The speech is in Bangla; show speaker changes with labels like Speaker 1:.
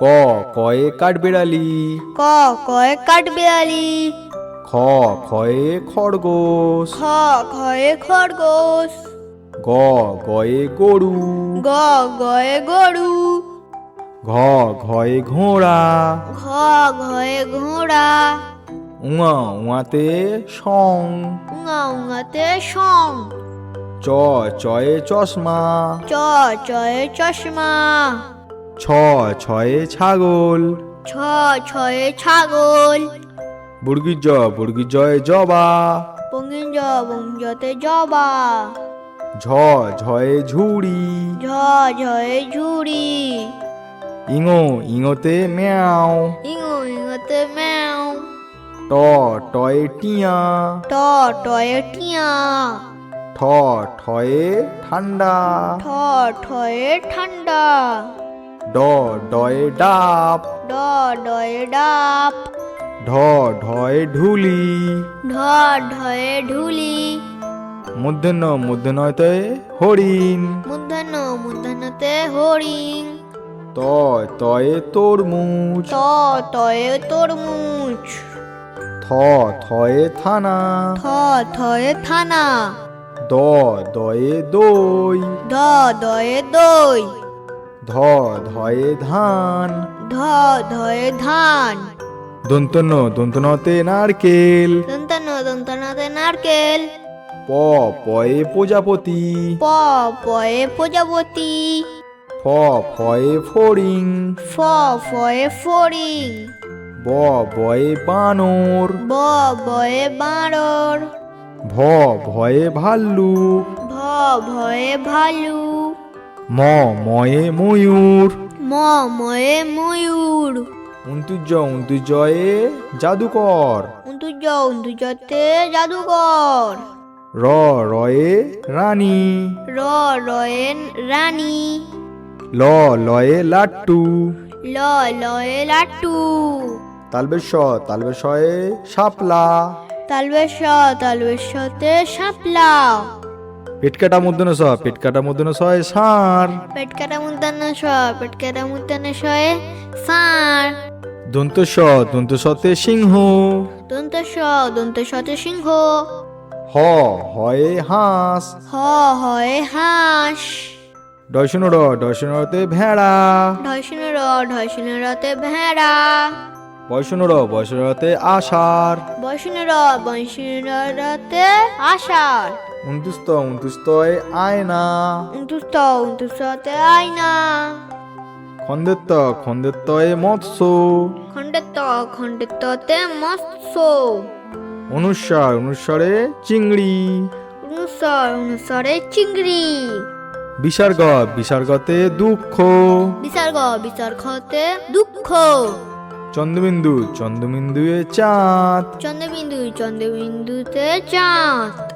Speaker 1: ক কয়ে কাঠবিড়ালি।
Speaker 2: ক কয়ে কাঠবিড়ালি।
Speaker 1: খ খয়ে খরগোশ।
Speaker 2: খ খয়ে খরগোশ।
Speaker 1: গ গয়ে গরু।
Speaker 2: গ গয়ে গরু।
Speaker 1: ঘ ঘয়ে ঘোড়া।
Speaker 2: ঘ ঘয়ে ঘোড়া।
Speaker 1: উঙা উঙাতে সং।
Speaker 2: উঙা উঙাতে সং।
Speaker 1: চ চয়ে চশমা।
Speaker 2: চ চয়ে চশমা।
Speaker 1: ছ ছয়ে ছাগল।
Speaker 2: ছ ছয়ে ছাগল।
Speaker 1: বুর্গি জয়ে জবা।
Speaker 2: বঙ্গিঞ্জ বঙ্গিঞ্জতে জবা।
Speaker 1: ঝ ঝয়ে ঝুড়ি।
Speaker 2: ঝ ঝয়ে ঝুড়ি।
Speaker 1: ইঙো ইঙোতে ম্যাও।
Speaker 2: ইঙো ইঙোতে ম্যাও।
Speaker 1: ট টয়ে টিয়া।
Speaker 2: ট টয়ে টিয়া।
Speaker 1: ঠ ঠয়ে ঠান্ডা।
Speaker 2: ঠ ঠয়ে ঠান্ডা।
Speaker 1: ড ডয়ে ডাব।
Speaker 2: ড ডয়ে ডাব।
Speaker 1: ঢ ঢয়ে ঢুলি।
Speaker 2: ঢ ঢয়ে ঢুলি।
Speaker 1: মূর্ধন্যতে হরিণ।
Speaker 2: মূর্ধন্য মূর্ধন্যতে হরিণ।
Speaker 1: ত তয়ে তরমুজ।
Speaker 2: ত তয়ে তরমুজ।
Speaker 1: থ থয়ে থানা।
Speaker 2: থ থয়ে থানা।
Speaker 1: দ দয়ে দই।
Speaker 2: দ দয়ে দই।
Speaker 1: ধ ধয়ে ধান।
Speaker 2: ধ ধয়ে ধান।
Speaker 1: দন্তনতে নারকেল।
Speaker 2: দন্তন্য দন্তন্যতে নারকেল।
Speaker 1: প পয়ে প্রজাপতি।
Speaker 2: প পয়ে প্রজাপতি।
Speaker 1: ফ ফয়ে ফড়িং।
Speaker 2: ফ ফয়ে ফড়িং।
Speaker 1: ব বয়ে বানর।
Speaker 2: ব বয়ে বাঁদর।
Speaker 1: ভ ভয়ে ভাল্লুক।
Speaker 2: ভ ভয়ে ভালু।
Speaker 1: ম ময়ে ময়ূর।
Speaker 2: ম ময়ে ময়ূর।
Speaker 1: উন্তুজয়ে জাদুকর।
Speaker 2: উন্তুজতে জাদুকর।
Speaker 1: র রয়ে রানী।
Speaker 2: র রয়ে রানী।
Speaker 1: ল লয়ে লাট্টু।
Speaker 2: ল লয়ে লাট্টু।
Speaker 1: তালবেশয়ে শাপলা।
Speaker 2: তালবেশতে শাপলা।
Speaker 1: পেটকাটা মূর্ধন্য সয়ে ষাঁড়।
Speaker 2: পেটকাটা মূর্ধন্য ষ পেটকাটা মূর্ধন্য শয়ে ষাঁড়।
Speaker 1: দন্তসতে সিংহ।
Speaker 2: দন্তসতে সিংহ।
Speaker 1: হ হয়ে হাঁস।
Speaker 2: হ হয়ে হাঁস।
Speaker 1: ডয়শনরতে ভেড়া।
Speaker 2: ঢয়শনরতে ভেড়া।
Speaker 1: বয়সনরতে আষাঢ়।
Speaker 2: বয়সনরতে আষাঢ়।
Speaker 1: উনতুস্তয়ে আয়না।
Speaker 2: উন্তুস্ততে আয়না।
Speaker 1: খন্দেত্তয়ে মৎস্য।
Speaker 2: খণ্ডেত্ততে মৎস্য।
Speaker 1: অনুস্বরে চিংড়ি।
Speaker 2: অনুস্বরে চিংড়ি।
Speaker 1: বিসর্গতে দুঃখ।
Speaker 2: বিসর্গতে দুঃখ।
Speaker 1: চন্দ্রবিন্দুয়ে চাঁদ।
Speaker 2: চন্দ্রবিন্দুতে চাঁদ।